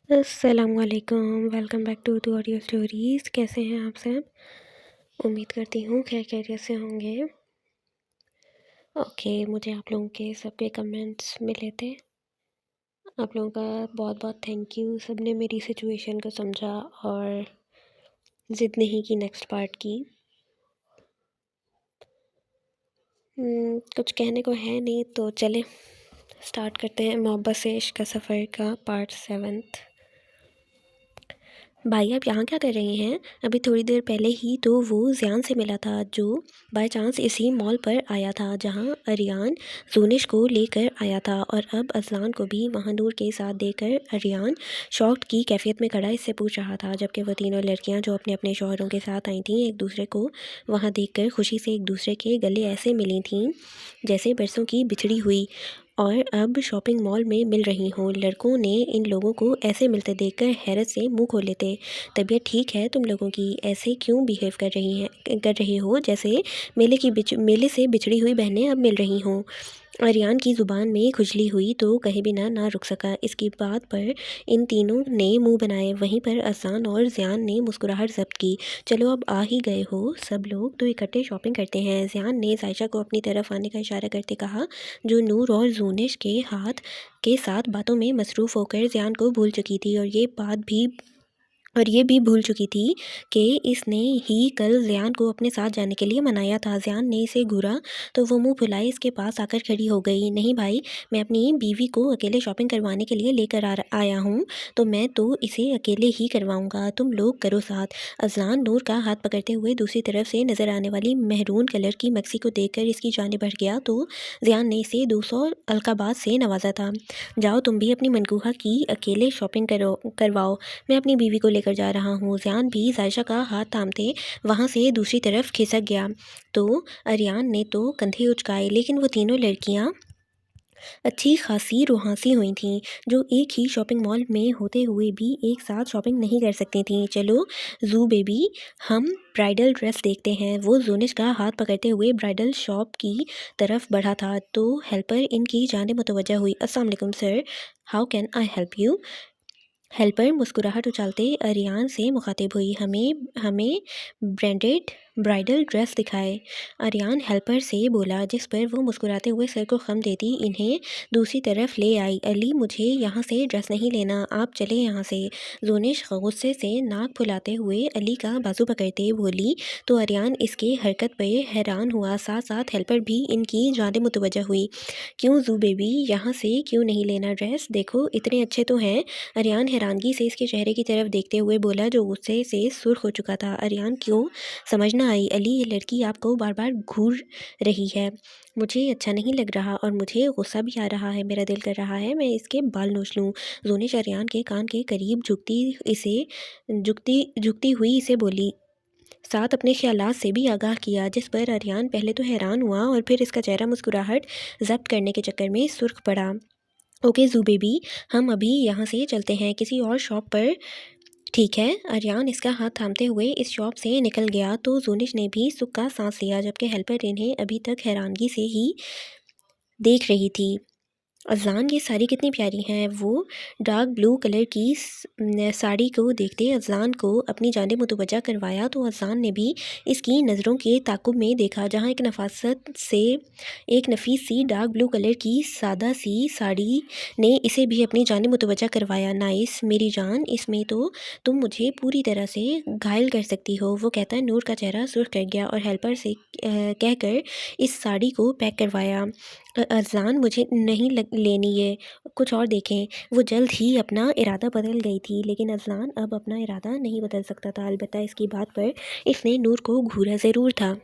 السلام علیکم، welcome back to audio stories. کیسے ہیں آپ سب؟ امید کرتی ہوں خیریت سے ہوں گے۔ اوکے، مجھے آپ لوگوں کے سب کے کمنٹس ملے تھے۔ آپ لوگوں کا بہت بہت تھینک یو، سب نے میری سچویشن کو سمجھا اور ضد نہیں کی نیکسٹ پارٹ کی۔ کچھ کہنے کو ہے نہیں تو چلیں سٹارٹ کرتے ہیں محبت سے عشق کا سفر کا پارٹ 7۔ بھائی آپ یہاں کیا کر رہے ہیں؟ ابھی تھوڑی دیر پہلے ہی تو وہ زیان سے ملا تھا جو بائی چانس اسی مال پر آیا تھا جہاں اریان زونش کو لے کر آیا تھا، اور اب اذلان کو بھی وہاں نور کے ساتھ دیکھ کر اریان شاکڈ کی کیفیت میں کھڑا اس سے پوچھ رہا تھا، جبکہ وہ تینوں لڑکیاں جو اپنے اپنے شوہروں کے ساتھ آئی تھیں ایک دوسرے کو وہاں دیکھ کر خوشی سے ایک دوسرے کے گلے ایسے ملی تھیں جیسے برسوں کی بچھڑی ہوئی اور اب شاپنگ مال میں مل رہی ہوں۔ لڑکوں نے ان لوگوں کو ایسے ملتے دیکھ کر حیرت سے منہ کھولے تھے۔ طبیعت ٹھیک ہے تم لوگوں کی؟ ایسے کیوں بیہیو کر رہے ہو جیسے میلے سے بچھڑی ہوئی بہنیں اب مل رہی ہوں؟ اریان کی زبان میں کھجلی ہوئی تو کہے بنا نہ رک سکا۔ اس کی بات پر ان تینوں نے منہ بنائے، وہیں پر اذلان اور زیان نے مسکراہٹ ضبط کی۔ چلو اب آ ہی گئے ہو سب لوگ تو اکٹھے شاپنگ کرتے ہیں، زیان نے عائشہ کو اپنی طرف آنے کا اشارہ کرتے کہا، جو نور اور زونش کے ساتھ باتوں میں مصروف ہو کر زیان کو بھول چکی تھی اور یہ بھی بھول چکی تھی کہ اس نے ہی کل زیان کو اپنے ساتھ جانے کے لیے منایا تھا۔ زیان نے اسے گھورا تو وہ منہ پھلائے اس کے پاس آ کر کھڑی ہو گئی۔ نہیں بھائی، میں اپنی بیوی کو اکیلے شاپنگ کروانے کے لیے لے کر آیا ہوں تو میں تو اسے اکیلے ہی کرواؤں گا، تم لوگ کرو ساتھ۔ اذلان نور کا ہاتھ پکڑتے ہوئے دوسری طرف سے نظر آنے والی مہرون کلر کی میکسی کو دیکھ کر اس کی جانب بڑھ گیا تو زیان نے اسے 200 القابات سے نوازا تھا، جاؤ تم بھی اپنی منکوحہ کی اکیلے شاپنگ کرواؤ، میں اپنی بیوی کو لے کر جا رہا ہوں۔ زیان بھی عائشہ کا ہاتھ تھامتے وہاں سے دوسری طرف کھسک گیا تو اریان نے تو کندھے اچکائے، لیکن وہ تینوں لڑکیاں اچھی خاصی روحانسی ہوئی تھیں جو ایک ہی شاپنگ مال میں ہوتے ہوئے بھی ایک ساتھ شاپنگ نہیں کر سکتی تھیں۔ چلو زو بیبی، ہم برائڈل ڈریس دیکھتے ہیں۔ وہ زونش کا ہاتھ پکڑتے ہوئے برائڈل شاپ کی طرف بڑھا تھا تو ہیلپر ان کی جانب متوجہ ہوئی۔ السلام علیکم sir, how can I help you? Helper مسکراہٹ اچالتے اریان سے مخاطب ہوئی، ہمیں برانڈڈ برائڈل ڈریس دکھائے۔ اریان ہیلپر سے بولا، جس پر وہ مسکراتے ہوئے سر کو خم دیتی انہیں دوسری طرف لے آئی۔ علی، مجھے یہاں سے ڈریس نہیں لینا، آپ چلیں یہاں سے۔ زونش غصے سے ناک پھلاتے ہوئے علی کا بازو پکڑتے بولی تو اریان اس کے حرکت پہ حیران ہوا، ساتھ ساتھ ہیلپر بھی ان کی جانب متوجہ ہوئی۔ کیوں زو بیبی، یہاں سے کیوں نہیں لینا ڈریس؟ دیکھو اتنے اچھے تو ہیں۔ اریان حیرانگی سے اس کے چہرے کی طرف دیکھتے ہوئے بولا جو غصے سے سرخ ہو چکا تھا۔ اریان کیوں سمجھ نہ آئی، علی یہ لڑکی آپ کو بار بار گھور رہی ہے، مجھے اچھا نہیں لگ رہا اور مجھے غصہ بھی آ رہا ہے، میرا دل کر رہا ہے میں اس کے بال نوچ لوں۔ زونش اریان کے کان کے قریب جھکتی ہوئی اسے بولی، ساتھ اپنے خیالات سے بھی آگاہ کیا، جس پر اریان پہلے تو حیران ہوا اور پھر اس کا چہرہ مسکراہٹ ضبط کرنے کے چکر میں سرخ پڑا۔ اوکے زو بیبی، ہم ابھی یہاں سے چلتے ہیں کسی اور شاپ پر، ٹھیک ہے؟ اریان اس کا ہاتھ تھامتے ہوئے اس شاپ سے نکل گیا تو زونش نے بھی سکھ کا سانس لیا، جبکہ ہیلپر انہیں ابھی تک حیرانگی سے ہی دیکھ رہی تھی۔ اذلان یہ ساری کتنی پیاری ہیں۔ وہ ڈارک بلو کلر کی ساڑی کو دیکھتے اذلان کو اپنی جانب متوجہ کروایا تو اذلان نے بھی اس کی نظروں کے تعاقب میں دیکھا، جہاں ایک نفیس سی ڈارک بلو کلر کی سادہ سی ساڑی نے اسے بھی اپنی جانب متوجہ کروایا۔ نائس میری جان، اس میں تو تم مجھے پوری طرح سے گھائل کر سکتی ہو، وہ کہتا نور کا چہرہ سرخ کر گیا اور ہیلپر سے کہہ کر اس ساڑی کو پیک کروایا۔ اذلان مجھے نہیں لینی یہ، کچھ اور دیکھیں۔ وہ جلد ہی اپنا ارادہ بدل گئی تھی، لیکن اذلان اب اپنا ارادہ نہیں بدل سکتا تھا، البتہ اس کی بات پر اس نے نور کو گھورا ضرور تھا۔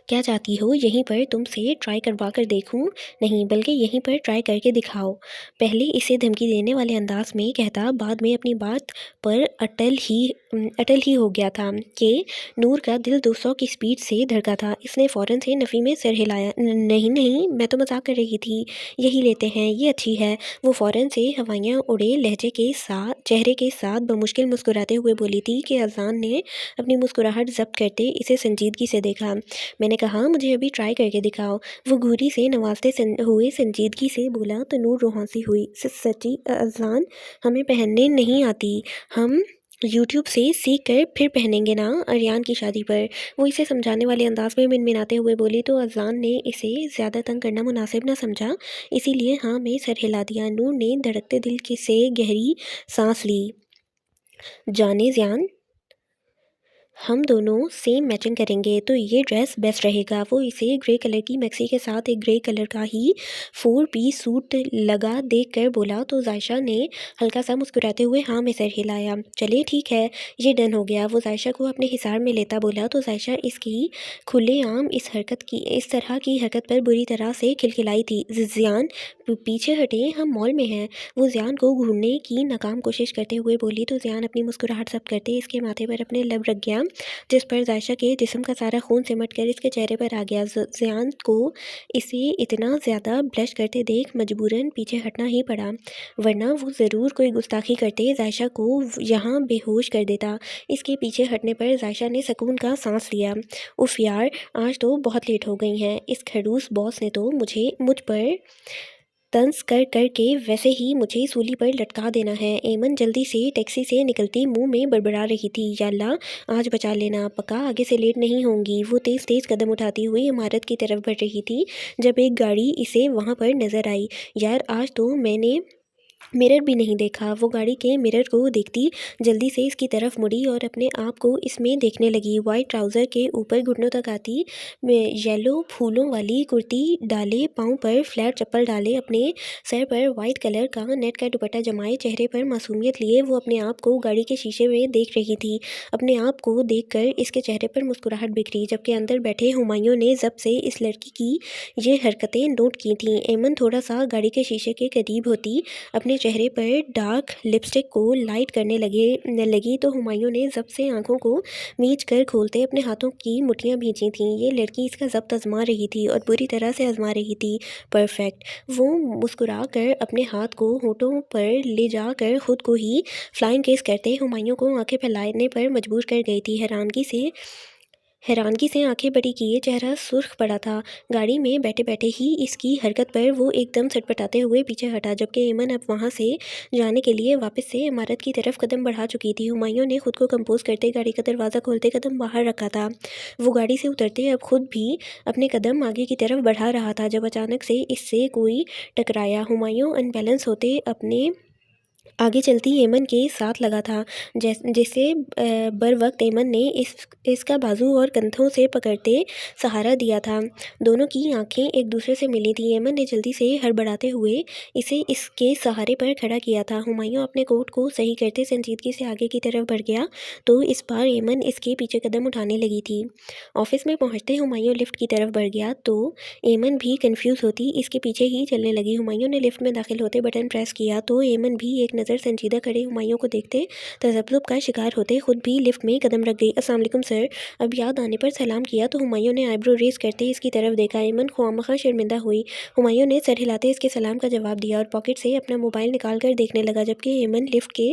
کیا چاہتی ہو یہیں پر تم سے ٹرائی کروا کر دیکھوں؟ نہیں بلکہ یہیں پر ٹرائی کر کے دکھاؤ، پہلے اسے دھمکی دینے والے انداز میں کہتا، بعد میں اپنی بات پر اٹل ہی ہو گیا تھا کہ نور کا دل 200 کی سپیڈ سے دھڑکا تھا۔ اس نے فوراً سے نفی میں سر ہلایا، نہیں میں تو مذاق کر رہی تھی، یہی لیتے ہیں، یہ اچھی ہے۔ وہ فوراً سے ہوائیاں اڑے چہرے کے ساتھ بمشکل مسکراتے ہوئے بولی تھی کہ اذلان نے اپنی مسکراہٹ ضبط کرتے اسے سنجیدگی سے دیکھا۔ میں نے کہا مجھے ابھی ٹرائی کر کے دکھاؤ۔ وہ گھوری سے نوازتے ہوئے سنجیدگی سے بولا تو نور روحانسی ہوئی۔ سچی اذان ہمیں پہننے نہیں آتی، ہم یوٹیوب سے سیکھ کر پھر پہنیں گے نا اریان کی شادی پر۔ وہ اسے سمجھانے والے انداز میں منمناتے ہوئے بولی تو اذان نے اسے زیادہ تنگ کرنا مناسب نہ سمجھا، اسی لیے ہاں میں سر ہلا دیا۔ نور نے دھڑکتے دل سے گہری سانس لی۔ جانے زیان، ہم دونوں سیم میچنگ کریں گے تو یہ ڈریس بیسٹ رہے گا۔ وہ اسے گرے کلر کی میکسی کے ساتھ ایک گرے کلر کا ہی 4 پیس سوٹ لگا دیکھ کر بولا تو عائشہ نے ہلکا سا مسکراتے ہوئے ہاں میں سر ہلایا۔ چلے ٹھیک ہے، یہ ڈن ہو گیا۔ وہ عائشہ کو اپنے حصار میں لیتا بولا تو عائشہ اس کی کھلے عام اس طرح کی حرکت پر بری طرح سے کھلکھلائی تھی۔ زیان پیچھے ہٹے، ہم مال میں ہیں۔ وہ زیان کو گھورنے کی ناکام کوشش کرتے ہوئے بولی تو زیان اپنی مسکراہٹ ضبط کرتے اس کے ماتھے پر اپنے لب رکھ گیا، جس پر عائشہ کے جسم کا سارا خون سمٹ کر اس کے چہرے پر آ گیا۔ زیان کو اسے اتنا زیادہ بلش کرتے دیکھ مجبوراً پیچھے ہٹنا ہی پڑا، ورنہ وہ ضرور کوئی گستاخی کرتے عائشہ کو یہاں بے ہوش کر دیتا۔ اس کے پیچھے ہٹنے پر عائشہ نے سکون کا سانس لیا۔ اف یار، آج تو بہت لیٹ ہو گئی ہیں، اس کھڑوس باس نے تو مجھ پر طنز کر کر کے ویسے ہی مجھے سولی پر لٹکا دینا ہے۔ ایمن جلدی سے ٹیکسی سے نکلتی منہ میں بڑبڑا رہی تھی، یا اللہ آج بچا لینا، پکا آگے سے لیٹ نہیں ہوں گی۔ وہ تیز تیز قدم اٹھاتی ہوئی عمارت کی طرف بڑھ رہی تھی جب ایک گاڑی اسے وہاں پر نظر آئی۔ یار آج تو میں نے مرر بھی نہیں دیکھا۔ وہ گاڑی کے مرر کو دیکھتی جلدی سے اس کی طرف مڑی اور اپنے آپ کو اس میں دیکھنے لگی۔ وائٹ ٹراؤزر کے اوپر گھٹنوں تک آتی یلو پھولوں والی کرتی ڈالے، پاؤں پر فلیٹ چپل ڈالے، اپنے سر پر وائٹ کلر کا نیٹ کا دوپٹہ جمائے، چہرے پر معصومیت لیے وہ اپنے آپ کو گاڑی کے شیشے میں دیکھ رہی تھی۔ اپنے آپ کو دیکھ کر اس کے چہرے پر مسکراہٹ بکھری، جبکہ اندر بیٹھے ہمایوں نے ضبط سے اس لڑکی کی یہ حرکتیں نوٹ کی تھیں۔ ایمن تھوڑا سا گاڑی کے شیشے کے قریب ہوتی اپنے چہرے پر ڈارک لپسٹک کو لائٹ کرنے لگی تو ہمایوں نے ضبط سے آنکھوں کو میچ کر کھولتے اپنے ہاتھوں کی مٹھیاں بھینچی تھیں۔ یہ لڑکی اس کا ضبط آزما رہی تھی اور بری طرح سے آزما رہی تھی۔ پرفیکٹ۔ وہ مسکرا کر اپنے ہاتھ کو ہونٹوں پر لے جا کر خود کو ہی فلائنگ کس کرتے ہمایوں کو آنکھیں پھیلانے پر مجبور کر گئی تھی۔ حیرانگی سے آنکھیں بڑی کیے چہرہ سرخ پڑا تھا۔ گاڑی میں بیٹھے بیٹھے ہی اس کی حرکت پر وہ ایک دم سٹپٹاتے ہوئے پیچھے ہٹا، جبکہ ایمن اب وہاں سے جانے کے لیے واپس سے عمارت کی طرف قدم بڑھا چکی تھی۔ ہمایوں نے خود کو کمپوز کرتے گاڑی کا دروازہ کھولتے قدم باہر رکھا تھا۔ وہ گاڑی سے اترتے اب خود بھی اپنے قدم آگے کی طرف بڑھا رہا تھا جب اچانک سے اس سے کوئی ٹکرایا۔ ہمایوں ان بیلنس ہوتے اپنے آگے چلتی ایمن کے ساتھ لگا تھا، جسے بر وقت ایمن نے اس کا بازو اور کندھوں سے پکڑتے سہارا دیا تھا۔ دونوں کی آنکھیں ایک دوسرے سے ملی تھیں۔ ایمن نے جلدی سے ہڑبڑاتے ہوئے اسے اس کے سہارے پر کھڑا کیا تھا۔ ہمایوں اپنے کوٹ کو صحیح کرتے سنجیدگی سے آگے کی طرف بڑھ گیا تو اس بار ایمن اس کے پیچھے قدم اٹھانے لگی تھی۔ آفس میں پہنچتے ہمایوں لفٹ کی طرف بڑھ گیا تو ایمن بھی کنفیوز ہوتی اس کے پیچھے ہی چلنے لگی۔ ہمایوں نے لفٹ میں داخل ہوتے بٹن پریس کیا تو ایمن بھی ایک نظر سنجیدہ کھڑے ہمایوں کو دیکھتے تذبذب کا شکار ہوتے خود بھی لفٹ میں قدم رکھ گئی۔ السلام علیکم سر، اب یاد آنے پر سلام کیا تو ہمایوں نے آئیبرو ریز کرتے اس کی طرف دیکھا۔ ایمن خواہ شرمندہ ہوئی۔ ہمایوں نے سر ہلاتے اس کے سلام کا جواب دیا اور پاکٹ سے اپنا موبائل نکال کر دیکھنے لگا، جبکہ ایمن لفٹ کے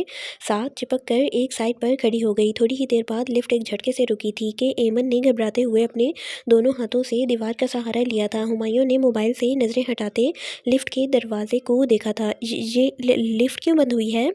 ساتھ چپک کر ایک سائڈ پر کھڑی ہو گئی۔ تھوڑی ہی دیر بعد لفٹ ایک جھٹکے سے رکی تھی کہ ایمن نے گھبراتے ہوئے اپنے دونوں ہاتھوں سے دیوار کا سہارا لیا تھا۔ ہمایوں نے موبائل سے نظریں ہٹاتے لفٹ کے دروازے کو دیکھا تھا۔ یہ لفٹ کیوں بند ہوئی ہے؟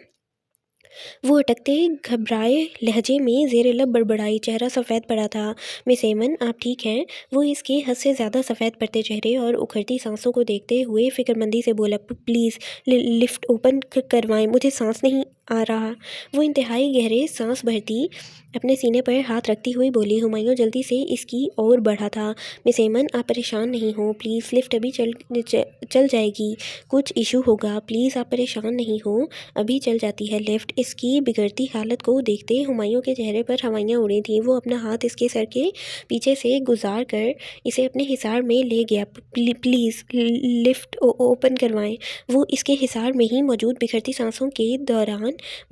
وہ اٹکتے گھبرائے لہجے میں زیر لب بڑبڑائی، چہرہ سفید پڑا تھا۔ مس ایمن آپ ٹھیک ہیں؟ وہ اس کے حد سے زیادہ سفید پڑتے چہرے اور اکھڑتی سانسوں کو دیکھتے ہوئے فکرمندی سے بولا پلیز لفٹ اوپن کروائیں، مجھے سانس نہیں آ رہا۔ وہ انتہائی گہرے سانس بھرتی اپنے سینے پر ہاتھ رکھتی ہوئی بولی۔ ہمایوں جلدی سے اس کی اور بڑھا تھا۔ مس ایمن آپ پریشان نہیں ہوں پلیز، لفٹ ابھی چل جائے گی، کچھ ایشو ہوگا پلیز آپ پریشان نہیں ہوں، ابھی چل جاتی ہے لفٹ۔ اس کی بگڑتی حالت کو دیکھتے ہمایوں کے چہرے پر ہوائیاں اڑی تھیں۔ وہ اپنا ہاتھ اس کے سر کے پیچھے سے گزار کر اسے اپنے حصار میں لے گیا۔ پلیز لفٹ اوپن کروائیں۔ وہ اس کے حصار میں ہی موجود بکھرتی سانسوں کے دوران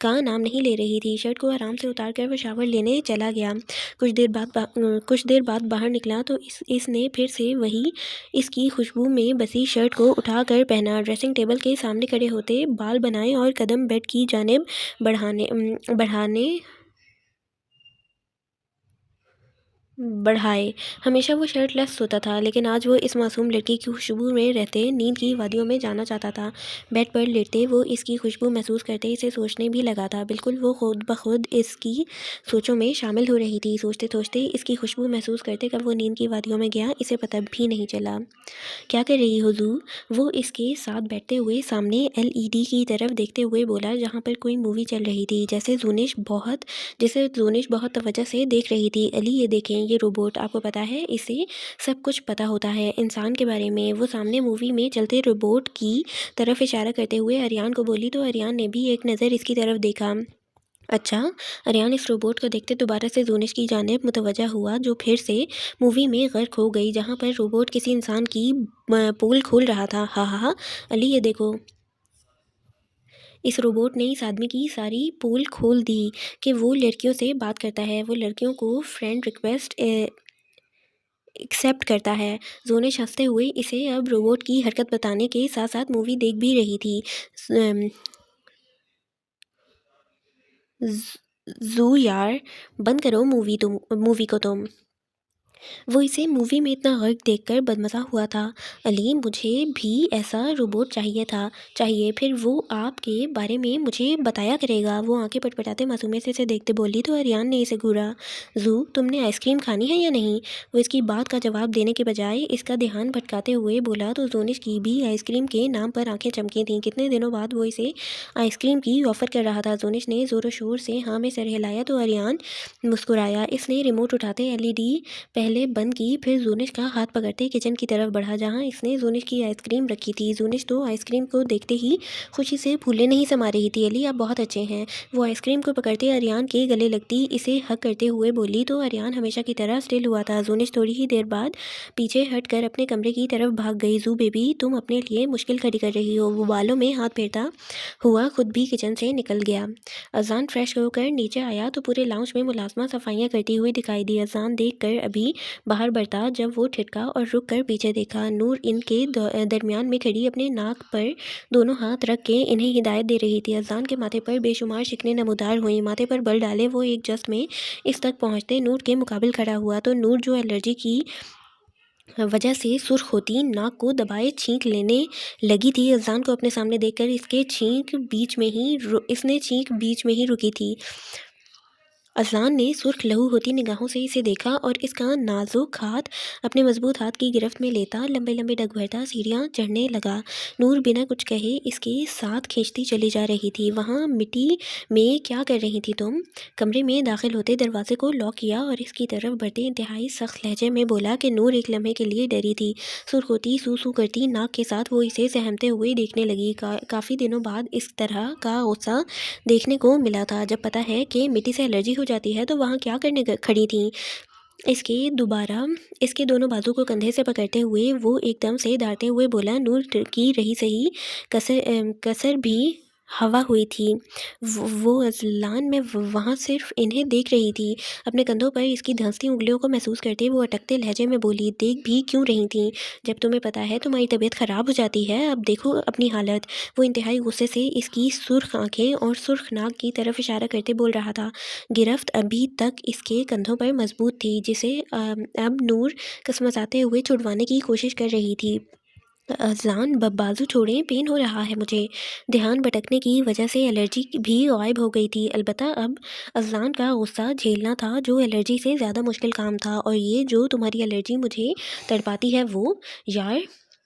کا نام نہیں لے رہی تھی۔ شرٹ کو آرام سے اتار کر وہ شاور لینے چلا گیا۔ کچھ دیر بعد باہر نکلا تو اس نے پھر سے وہی اس کی خوشبو میں بسی شرٹ کو اٹھا کر پہنا۔ ڈریسنگ ٹیبل کے سامنے کھڑے ہوتے بال بنائے اور قدم بیڈ کی جانب بڑھائے۔ ہمیشہ وہ شرٹ لیس سوتا تھا، لیکن آج وہ اس معصوم لڑکی کی خوشبو میں رہتے نیند کی وادیوں میں جانا چاہتا تھا۔ بیڈ پر لیٹتے وہ اس کی خوشبو محسوس کرتے اسے سوچنے بھی لگا تھا۔ بالکل وہ خود بخود اس کی سوچوں میں شامل ہو رہی تھی۔ سوچتے سوچتے اس کی خوشبو محسوس کرتے کب وہ نیند کی وادیوں میں گیا اسے پتہ بھی نہیں چلا۔ کیا کر رہی ہو زو؟ وہ اس کے ساتھ بیٹھتے ہوئے سامنے LED کی طرف دیکھتے ہوئے بولا، جہاں پر کوئی مووی چل رہی تھی جسے زونش بہت توجہ سے دیکھ رہی تھی۔ علی یہ دیکھیں، یہ روبوٹ، آپ کو پتا ہے اسے سب کچھ پتا ہوتا ہے انسان کے بارے میں۔ وہ سامنے مووی میں چلتے روبوٹ کی طرف اشارہ کرتے ہوئے اریان کو بولی تو اریان نے بھی ایک نظر اس کی طرف دیکھا۔ اچھا، اریان اس روبوٹ کو دیکھتے دوبارہ سے زونش کی جانب متوجہ ہوا جو پھر سے مووی میں غرق ہو گئی، جہاں پر روبوٹ کسی انسان کی پول کھول رہا تھا۔ ہا ہا ہا، علی یہ دیکھو، اس روبوٹ نے اس آدمی کی ساری پول کھول دی کہ وہ لڑکیوں سے بات کرتا ہے، وہ لڑکیوں کو فرینڈ ریکویسٹ ایکسیپٹ کرتا ہے۔ زونش ہنستے ہوئے اسے اب روبوٹ کی حرکت بتانے کے ساتھ ساتھ مووی دیکھ بھی رہی تھی۔ زو یار، بند کرو مووی کو تم۔ وہ اسے مووی میں اتنا غرق دیکھ کر بدمزہ ہوا تھا۔ علی، مجھے بھی ایسا روبوٹ چاہیے، پھر وہ آپ کے بارے میں مجھے بتایا کرے گا۔ وہ آنکھیں پٹپٹاتے معصومیت سے اسے دیکھتے بولی تو اریان نے اسے گھورا، زو تم نے آئس کریم کھانی ہے یا نہیں؟ وہ اس کی بات کا جواب دینے کے بجائے اس کا دھیان بھٹکاتے ہوئے بولا تو زونش کی بھی آئس کریم کے نام پر آنکھیں چمکی تھیں۔ کتنے دنوں بعد وہ اسے آئس کریم کی آفر کر رہا تھا۔ زونش نے زور و شور سے ہاں میں سر ہلایا تو اریان مسکرایا۔ اس نے ریموٹ اٹھاتے LED پہلے بند کی، پھر زونش کا ہاتھ پکڑتے کچن کی طرف بڑھا جہاں اس نے زونش کی آئس کریم رکھی تھی۔ زونش تو آئس کریم کو دیکھتے ہی خوشی سے پھولے نہیں سما رہی تھی۔ علی، آپ بہت اچھے ہیں، وہ آئس کریم کو پکڑتے اریان کے گلے لگتی اسے ہگ کرتے ہوئے بولی تو اریان ہمیشہ کی طرح اسٹل ہوا تھا۔ زونش تھوڑی ہی دیر بعد پیچھے ہٹ کر اپنے کمرے کی طرف بھاگ گئی۔ زو بیبی، تم اپنے لیے مشکل کھڑی کر رہی ہو۔ وہ بالوں میں ہاتھ پھیرتا ہوا خود بھی کچن سے نکل گیا۔ اذان فریش ہو کر نیچے آیا تو پورے لاؤنج میں ملازمہ صفائیاں کرتی ہوئی دکھائی دی۔ اذان دیکھ کر ابھی باہر بڑھتا جب وہ ٹھٹکا اور رک کر پیچھے دیکھا، نور ان کے درمیان میں کھڑی اپنے ناک پر دونوں ہاتھ رکھ کے انہیں ہدایت دے رہی تھی۔ اذان کے ماتھے پر بے شمار شکنیں نمودار ہوئیں۔ ماتھے پر بل ڈالے وہ ایک جست میں اس تک پہنچتے نور کے مقابل کھڑا ہوا تو نور جو الرجی کی وجہ سے سرخ ہوتی ناک کو دبائے چھینک لینے لگی تھی، اذان کو اپنے سامنے دیکھ کر اس نے چھینک بیچ میں ہی روکی تھی۔ اذان نے سرخ لہو ہوتی نگاہوں سے اسے دیکھا اور اس کا نازک ہاتھ اپنے مضبوط ہاتھ کی گرفت میں لیتا لمبے لمبے ڈگ بھرتا سیڑھیاں چڑھنے لگا۔ نور بنا کچھ کہے اس کے ساتھ کھینچتی چلی جا رہی تھی۔ وہاں مٹی میں کیا کر رہی تھی تم؟ کمرے میں داخل ہوتے دروازے کو لاک کیا اور اس کی طرف بڑھتے انتہائی سخت لہجے میں بولا کہ نور ایک لمحے کے لیے ڈری تھی۔ سرخ ہوتی سو سو کرتی ناک کے ساتھ وہ اسے سہمتے ہوئے دیکھنے لگی۔ کافی دنوں بعد اس طرح کا غصہ دیکھنے کو ملا تھا۔ جب پتہ ہے کہ مٹی سے الرجی ہو جاتی ہے تو وہاں کیا کرنے کھڑی تھیں؟ اس کے دونوں بازو کو کندھے سے پکڑتے ہوئے وہ ایک دم سے دھاڑتے ہوئے بولا، نور کی رہی سہی کسر بھی ہوا ہوئی تھی۔ وہ اذلان میں وہاں صرف انہیں دیکھ رہی تھی۔ اپنے کندھوں پر اس کی دھنستی انگلیوں کو محسوس کرتے وہ اٹکتے لہجے میں بولی، دیکھ بھی کیوں رہی تھیں؟ جب تمہیں پتا ہے تمہاری طبیعت خراب ہو جاتی ہے، اب دیکھو اپنی حالت۔ وہ انتہائی غصے سے اس کی سرخ آنکھیں اور سرخ ناک کی طرف اشارہ کرتے بول رہا تھا۔ گرفت ابھی تک اس کے کندھوں پر مضبوط تھی جسے اب نور کسمساتے ہوئے چھڑوانے کی کوشش کر رہی تھی۔ اذان، بازو چھوڑیں، پین ہو رہا ہے مجھے۔ دھیان بھٹکنے کی وجہ سے الرجی بھی غائب ہو گئی تھی۔ البتہ اب اذان کا غصہ جھیلنا تھا جو الرجی سے زیادہ مشکل کام تھا، اور یہ جو تمہاری الرجی مجھے تڑپاتی ہے وہ، یار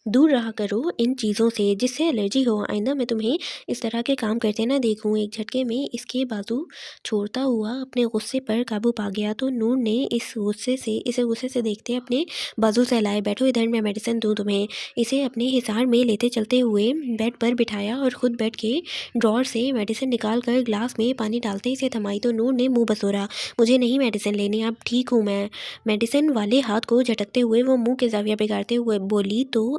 دور رہا کرو ان چیزوں سے جس سے الرجی ہو۔ آئندہ میں تمہیں اس طرح کے کام کرتے نہ دیکھوں۔ ایک جھٹکے میں اس کے بازو چھوڑتا ہوا اپنے غصے پر قابو پا گیا تو نور نے اسے غصے سے دیکھتے اپنے بازو سہلائے۔ بیٹھو ادھر، میں میڈیسن دوں تمہیں۔ اسے اپنے حصار میں لیتے چلتے ہوئے بیڈ پر بٹھایا اور خود بیڈ کے ڈراور سے میڈیسن نکال کر گلاس میں پانی ڈالتے اسے تھمائی تو نور نے منہ بسورا، مجھے نہیں میڈیسن لینی، اب ٹھیک ہوں میں۔ میڈیسن والے ہاتھ کو جھٹکتے ہوئے وہ منہ کے زاویہ بگاڑتے ہوئے بولی تو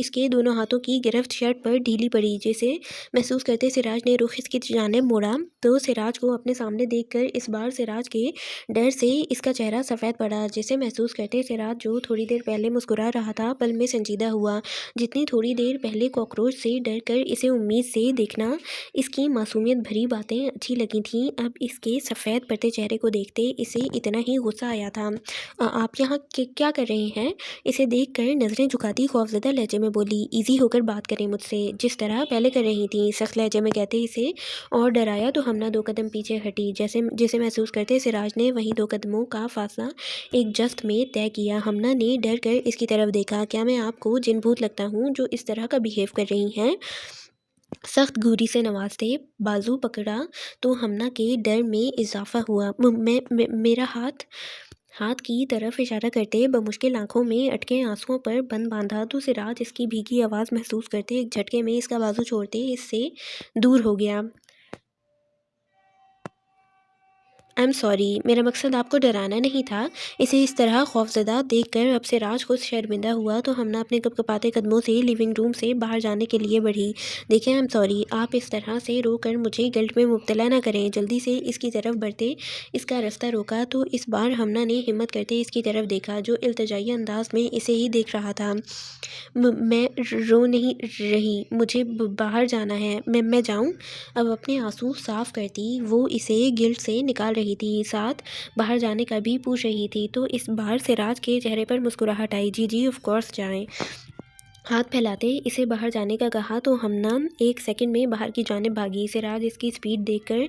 اس کے دونوں ہاتھوں کی گرفت شرٹ پر ڈھیلی پڑی، جسے محسوس کرتے سراج نے رخ اس کی جانب موڑا تو سراج کو اپنے سامنے دیکھ کر اس بار سراج کے ڈر سے اس کا چہرہ سفید پڑا، جسے محسوس کرتے سراج جو تھوڑی دیر پہلے مسکرا رہا تھا پل میں سنجیدہ ہوا۔ جتنی تھوڑی دیر پہلے کاکروچ سے ڈر کر اسے امید سے دیکھنا، اس کی معصومیت بھری باتیں اچھی لگی تھیں، اب اس کے سفید پڑتے چہرے کو دیکھتے اسے اتنا ہی غصہ آیا تھا۔ آپ یہاں کیا کر رہے ہیں؟ اسے دیکھ کر نظریں جھکاتی خوفزدہ لہجے میں بولی، ایزی ہو کر بات کریں مجھ سے، جس طرح پہلے کر رہی تھیں، سخت لہجے میں کہتے اسے اور ڈرایا تو ہمنا 2 قدم پیچھے ہٹی، جسے محسوس کرتے سراج نے وہیں 2 قدموں کا فاصلہ ایک جست میں طے کیا۔ ہمنا نے ڈر کر اس کی طرف دیکھا، کیا میں آپ کو جن بھوت لگتا ہوں جو اس طرح کا بیہیو کر رہی ہیں؟ سخت گھوری سے نوازتے بازو پکڑا تو ہمنا کے ڈر میں اضافہ ہوا۔ میرا ہاتھ کی طرف اشارہ کرتے بمشکل آنکھوں میں اٹکے آنسوؤں پر بند باندھا تو سراج اس کی بھیگی آواز محسوس کرتے ایک جھٹکے میں اس کا بازو چھوڑتے اس سے دور ہو گیا۔ آئی ایم سوری، میرا مقصد آپ کو ڈرانا نہیں تھا۔ اسے اس طرح خوفزدہ دیکھ کر اب سراج خود شرمندہ ہوا تو ہمنا اپنے کپکپاتے قدموں سے لیونگ روم سے باہر جانے کے لیے بڑھی۔ دیکھیں، آئی ایم سوری، آپ اس طرح سے رو کر مجھے گلٹ میں مبتلا نہ کریں۔ جلدی سے اس کی طرف بڑھتے اس کا رستہ روکا تو اس بار ہمنا نے ہمت کرتے اس کی طرف دیکھا، جو التجائی انداز میں اسے ہی دیکھ رہا تھا۔ میں رو نہیں رہی، مجھے باہر جانا ہے، میں جاؤں؟ اب اپنے آنسو صاف کرتی وہ اسے گلٹ سے نکال رہی تھی، ساتھ باہر جانے کا بھی پوچھ رہی تھی تو اس بار سراج کے چہرے پر مسکراہٹ آئی۔ جی جی آف کورس جائیں۔ ہاتھ پھیلاتے اسے باہر جانے کا کہا تو ہمنا 1 سیکنڈ میں باہر کی جانب بھاگی۔ سراج اس کی سپیڈ دیکھ کر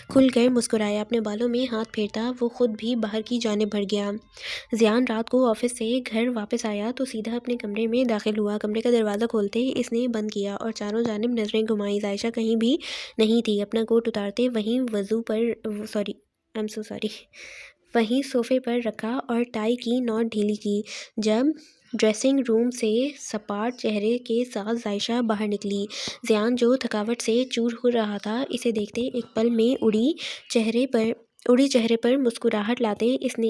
کھل کر مسکرایا، اپنے بالوں میں ہاتھ پھیرتا وہ خود بھی باہر کی جانب بڑھ گیا۔ زیان رات کو آفس سے گھر واپس آیا تو سیدھا اپنے کمرے میں داخل ہوا۔ کمرے کا دروازہ کھولتے اس نے بند کیا اور چاروں جانب نظریں گھمائیں، عائشہ کہیں بھی نہیں تھی۔ اپنا کوٹ اتارتے وہیں صوفے پر رکھا اور ٹائی کی نوٹ ڈھیلی کی۔ جب ڈریسنگ روم سے سپاٹ چہرے کے ساتھ عائشہ باہر نکلی، زیان جو تھکاوٹ سے چور ہو رہا تھا اسے دیکھتے ایک پل میں اڑی چہرے پر مسکراہٹ لاتے اس نے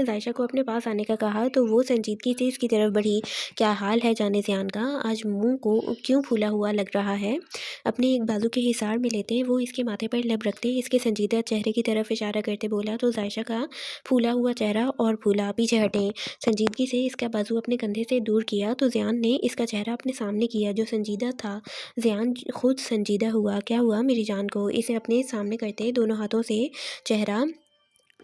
عائشہ کو اپنے پاس آنے کا کہا تو وہ سنجیدگی سے اس کی طرف بڑھی۔ کیا حال ہے جانے زیان کا؟ آج منہ کو کیوں پھولا ہوا لگ رہا ہے؟ اپنے ایک بازو کے حصار میں لیتے وہ اس کے ماتھے پر لب رکھتے اس کے سنجیدہ چہرے کی طرف اشارہ کرتے بولا تو عائشہ کا پھولا ہوا چہرہ اور پھولا۔ پیچھے ہٹیں۔ سنجیدگی سے اس کا بازو اپنے کندھے سے دور کیا تو زیان نے اس کا چہرہ اپنے سامنے کیا جو سنجیدہ تھا۔ زیان خود سنجیدہ ہوا۔ کیا ہوا میری جان کو؟ اسے اپنے سامنے کرتے دونوں ہاتھوں سے چہرہ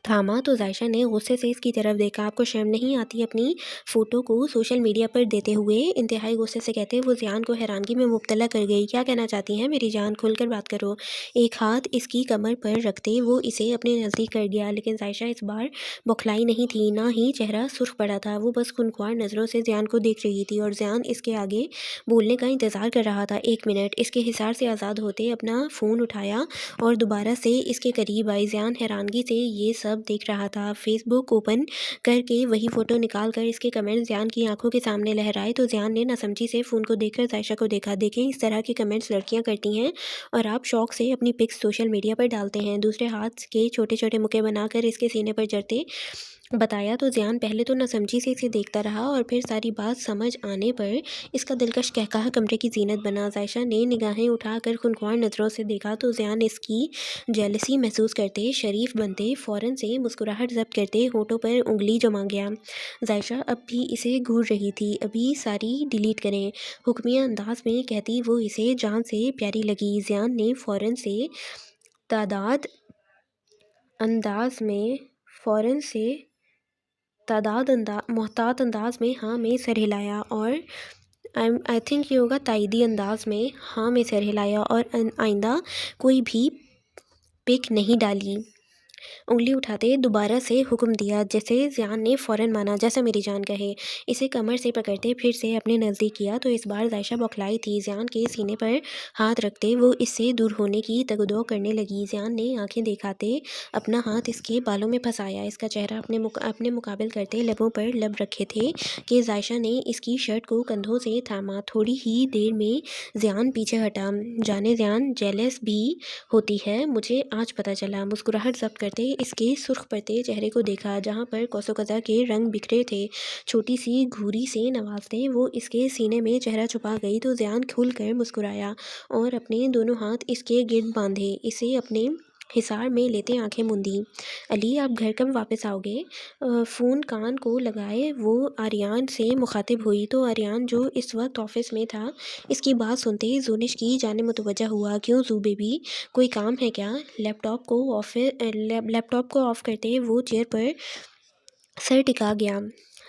تھاما تو عائشہ نے غصے سے اس کی طرف دیکھا۔ آپ کو شرم نہیں آتی اپنی فوٹو کو سوشل میڈیا پر دیتے ہوئے؟ انتہائی غصے سے کہتے وہ زیان کو حیرانگی میں مبتلا کر گئی۔ کیا کہنا چاہتی ہیں میری جان؟ کھل کر بات کرو۔ ایک ہاتھ اس کی کمر پر رکھتے وہ اسے اپنے نزدیک کر گیا، لیکن عائشہ اس بار بوکھلائی نہیں تھی، نہ ہی چہرہ سرخ پڑا تھا۔ وہ بس خونخوار نظروں سے زیان کو دیکھ رہی تھی اور زیان اس کے آگے بولنے کا انتظار کر رہا تھا۔ 1 منٹ۔ اس کے حصار سے آزاد ہوتے اپنا فون اٹھایا اور دوبارہ سے اس کے قریب آئی۔ زیان حیرانگی سے یہ سب دیکھ رہا تھا۔ فیس بک اوپن کر کے وہی فوٹو نکال کر اس کے کمنٹس زیان کی آنکھوں کے سامنے لہرائے تو زیان نے ناسمجھی سے فون کو دیکھ کر عائشہ کو دیکھا۔ دیکھیں، اس طرح کے کمنٹس لڑکیاں کرتی ہیں اور آپ شوق سے اپنی پکس سوشل میڈیا پر ڈالتے ہیں۔ دوسرے ہاتھ کے چھوٹے چھوٹے مکے بنا کر اس کے سینے پر جڑتے بتایا تو زیان پہلے تو ناسمجھی سے اسے دیکھتا رہا اور پھر ساری بات سمجھ آنے پر اس کا دلکش قہقہہ کمرے کی زینت بنا۔ عائشہ نے نگاہیں اٹھا کر خونخوار نظروں سے دیکھا تو زیان اس کی جیلسی محسوس کرتے شریف بنتے فوراً سے مسکراہٹ ضبط کرتے ہونٹوں پر انگلی جما گیا۔ عائشہ اب بھی اسے گھور رہی تھی۔ ابھی ساری ڈیلیٹ کریں، حکمیہ انداز میں کہتی وہ اسے جان سے پیاری لگی۔ زیان نے فوراً سے محتاط انداز میں ہاں میں سر ہلایا اور آئی تھنک یہ ہوگا تائیدی انداز میں ہاں میں سر ہلایا اور آئندہ کوئی بھی پک نہیں ڈالی۔ انگلی اٹھاتے دوبارہ سے حکم دیا، جیسے زیان نے فوراً مانا، جیسا میری جان کہے۔ اسے کمر سے پکڑتے پھر سے اپنے نزدیک کیا تو اس بار عائشہ بوکھلائی تھی۔ زیان کے سینے پر ہاتھ رکھتے وہ اس سے دور ہونے کی تگدو کرنے لگی۔ زیان نے آنکھیں دکھاتے اپنا ہاتھ اس کے بالوں میں پھنسایا، اس کا چہرہ اپنے مقابل کرتے لبوں پر لب رکھے تھے کہ عائشہ نے اس کی شرٹ کو کندھوں سے تھاما۔ تھوڑی ہی دیر میں زیان پیچھے ہٹا۔ جانے زیان جیلس بھی ہوتی ہے، مجھے آج پتہ چلا۔ مسکراہٹ ضبط کرتے اس کے سرخ پڑتے چہرے کو دیکھا جہاں پر قوس و قزح کے رنگ بکھرے تھے۔ چھوٹی سی گھوری سے نوازتے وہ اس کے سینے میں چہرہ چھپا گئی تو زیان کھل کر مسکرایا اور اپنے دونوں ہاتھ اس کے گرد باندھے اسے اپنے حصار میں لیتے آنکھیں موندیں۔ علی آپ گھر کب واپس آؤ گے؟ فون کان کو لگائے وہ آریان سے مخاطب ہوئی تو آریان جو اس وقت آفس میں تھا اس کی بات سنتے زونش کی جانب متوجہ ہوا۔ کیوں زو بیبی، کوئی کام ہے کیا؟ لیپ ٹاپ کو آف کرتے وہ چیئر پر سر ٹکا گیا۔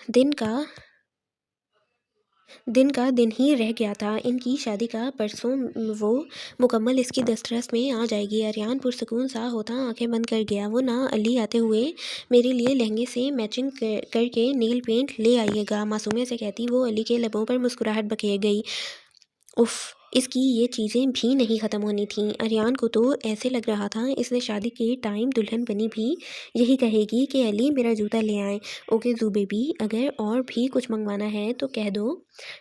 دن ہی رہ گیا تھا ان کی شادی کا، پرسوں وہ مکمل اس کی دسترس میں آ جائے گی۔ آریان پرسکون سا ہوتا آنکھیں بند کر گیا۔ وہ نہ علی آتے ہوئے میرے لیے لہنگے سے میچنگ کر کے نیل پینٹ لے آئیے گا، معصومیت سے کہتی وہ علی کے لبوں پر مسکراہٹ بکھیر گئی۔ اف، اس کی یہ چیزیں بھی نہیں ختم ہونی تھیں۔ آریان کو تو ایسے لگ رہا تھا اس نے شادی کے ٹائم دلہن بنی بھی یہی کہے گی کہ علی میرا جوتا لے آئیں۔ اوکے زو بیبی، اگر اور بھی کچھ منگوانا ہے تو کہہ دو،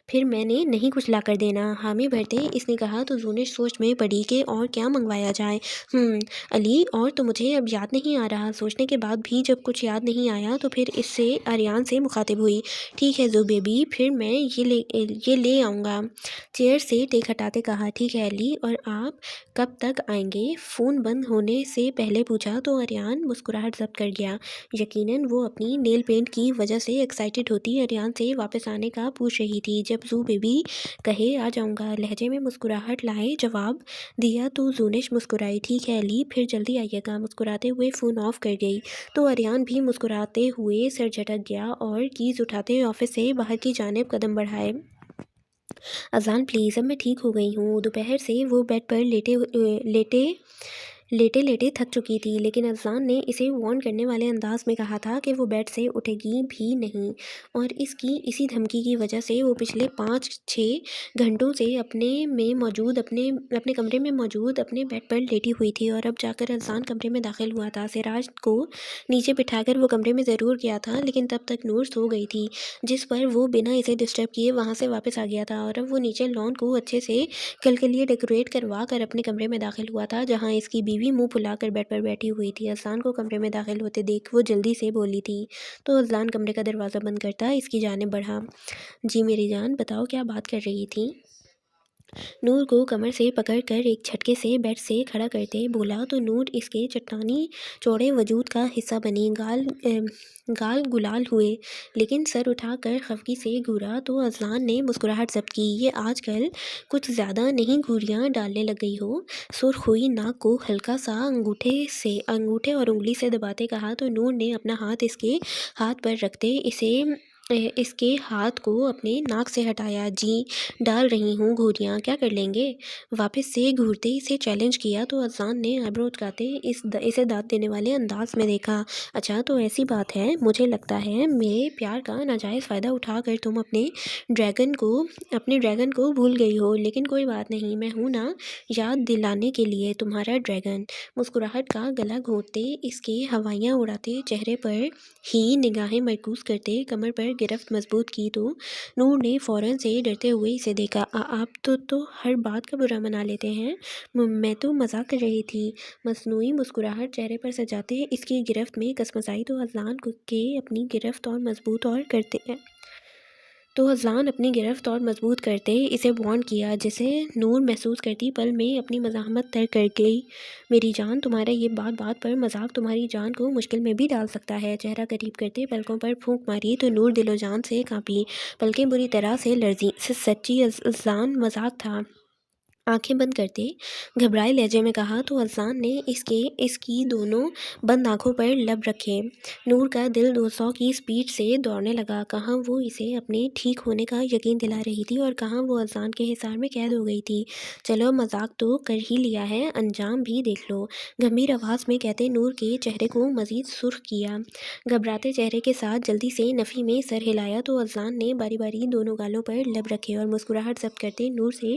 پھر میں نے نہیں کچھ لا کر دینا۔ حامی بھرتے اس نے کہا تو زونش سوچ میں پڑی کہ اور کیا منگوایا جائے۔ علی، اور تو مجھے اب یاد نہیں آ رہا۔ سوچنے کے بعد بھی جب کچھ یاد نہیں آیا تو پھر اس سے آریان سے مخاطب ہوئی۔ ٹھیک ہے زو بیبی، پھر میں یہ لے آؤں گا، چیئر سے ٹیک ہٹاتے کہا۔ ٹھیک ہے علی، اور آپ کب تک آئیں گے؟ فون بند ہونے سے پہلے پوچھا تو آریان مسکراہٹ ضبط کر گیا۔ یقیناً وہ اپنی نیل پینٹ کی وجہ سے ایکسائٹڈ ہوتی آریان سے واپس آنے کا پوچھ رہی تھی۔ جب زو بیبی کہے آ جاؤں گا لہجے میں مسکراہٹ لائے جواب دیا تو زونش مسکرائی۔ ٹھیک ہے علی، پھر جلدی آئیے گا۔ مسکراتے ہوئے فون آف کر گئی تو آریان بھی مسکراتے ہوئے سر جھٹک گیا اور کیز اٹھاتے آفس سے باہر کی جانب قدم بڑھائے۔ اذان پلیز، اب میں ٹھیک ہو گئی ہوں۔ دوپہر سے وہ بیڈ پر لیٹے تھک چکی تھی لیکن اذان نے اسے وارن کرنے والے انداز میں کہا تھا کہ وہ بیڈ سے اٹھے گی بھی نہیں، اور اس کی اسی دھمکی کی وجہ سے وہ پچھلے 5-6 گھنٹوں سے اپنے کمرے میں موجود اپنے بیڈ پر لیٹی ہوئی تھی، اور اب جا کر اذان کمرے میں داخل ہوا تھا۔ سراج کو نیچے بٹھا کر وہ کمرے میں ضرور گیا تھا لیکن تب تک نور سو گئی تھی، جس پر وہ بنا اسے ڈسٹرب کیے وہاں سے واپس آ گیا تھا، اور اب وہ نیچے لان کو اچھے سے کل کے لیے ڈیکوریٹ کروا کر اپنے کمرے میں داخل ہوا تھا جہاں اس کی بیوی منہ پھلا کر بیڈ پر بیٹھی ہوئی تھی۔ اذان کو کمرے میں داخل ہوتے دیکھ وہ جلدی سے بولی تھی تو اذان کمرے کا دروازہ بند کرتا اس کی جانب بڑھا۔ جی میری جان، بتاؤ کیا بات کر رہی تھی؟ نور کو کمر سے پکڑ کر ایک جھٹکے سے بیڈ سے کھڑا کرتے بولا تو نور اس کے چٹانی چوڑے وجود کا حصہ بنی۔ گال گلال ہوئے لیکن سر اٹھا کر خفگی سے گھورا تو اذان نے مسکراہٹ ضبط کی۔ یہ آج کل کچھ زیادہ نہیں گھوریاں ڈالنے لگ گئی ہو؟ سرخ ہوئی ناک کو ہلکا سا انگوٹھے اور انگلی سے دباتے کہا تو نور نے اپنا ہاتھ اس کے ہاتھ پر رکھتے اس کے ہاتھ کو اپنے ناک سے ہٹایا۔ جی ڈال رہی ہوں گھوریاں، کیا کر لیں گے؟ واپس سے گھورتے اسے چیلنج کیا تو اذان نے آئیبرو اٹکاتے اسے داد دینے والے انداز میں دیکھا۔ اچھا تو ایسی بات ہے، مجھے لگتا ہے میرے پیار کا ناجائز فائدہ اٹھا کر تم اپنے ڈریگن کو بھول گئی ہو، لیکن کوئی بات نہیں، میں ہوں نا یاد دلانے کے لیے تمہارا ڈریگن۔ مسکراہٹ کا گلا گھونٹتے اس کے ہوائیاں اڑاتے چہرے پر ہی نگاہیں مرکوز کرتے کمر پر گرفت مضبوط کی تو نور نے فوراً سے ڈرتے ہوئے اسے دیکھا۔ آپ تو ہر بات کا برا منا لیتے ہیں، میں تو مذاق کر رہی تھی۔ مصنوعی مسکراہٹ چہرے پر سجاتے اس کی گرفت میں کسمسائی تو اذان اپنی گرفت اور مضبوط کرتے اسے وارن کیا، جسے نور محسوس کرتی پل میں اپنی مزاحمت ترک کر گئی۔ میری جان، تمہارا یہ بات پر مذاق تمہاری جان کو مشکل میں بھی ڈال سکتا ہے۔ چہرہ قریب کرتے پلکوں پر پھونک ماری تو نور دل و جان سے کانپی، پلکیں بری طرح سے لرزیں۔ سچی اذان، مذاق تھا؟ آنکھیں بند کرتے گھبرائے لہجے میں کہا تو اذان نے اس کی دونوں بند آنکھوں پر لب رکھے۔ نور کا دل 200 کی سپیڈ سے دوڑنے لگا۔ کہاں وہ اسے اپنے ٹھیک ہونے کا یقین دلا رہی تھی اور کہاں وہ اذان کے حصار میں قید ہو گئی تھی۔ چلو مذاق تو کر ہی لیا ہے، انجام بھی دیکھ لو، گمبھیر آواز میں کہتے نور کے چہرے کو مزید سرخ کیا۔ گھبراتے چہرے کے ساتھ جلدی سے نفی میں سر ہلایا تو اذان نے باری باری دونوں گالوں پر لب رکھے اور مسکراہٹ ضبط کرتے نور سے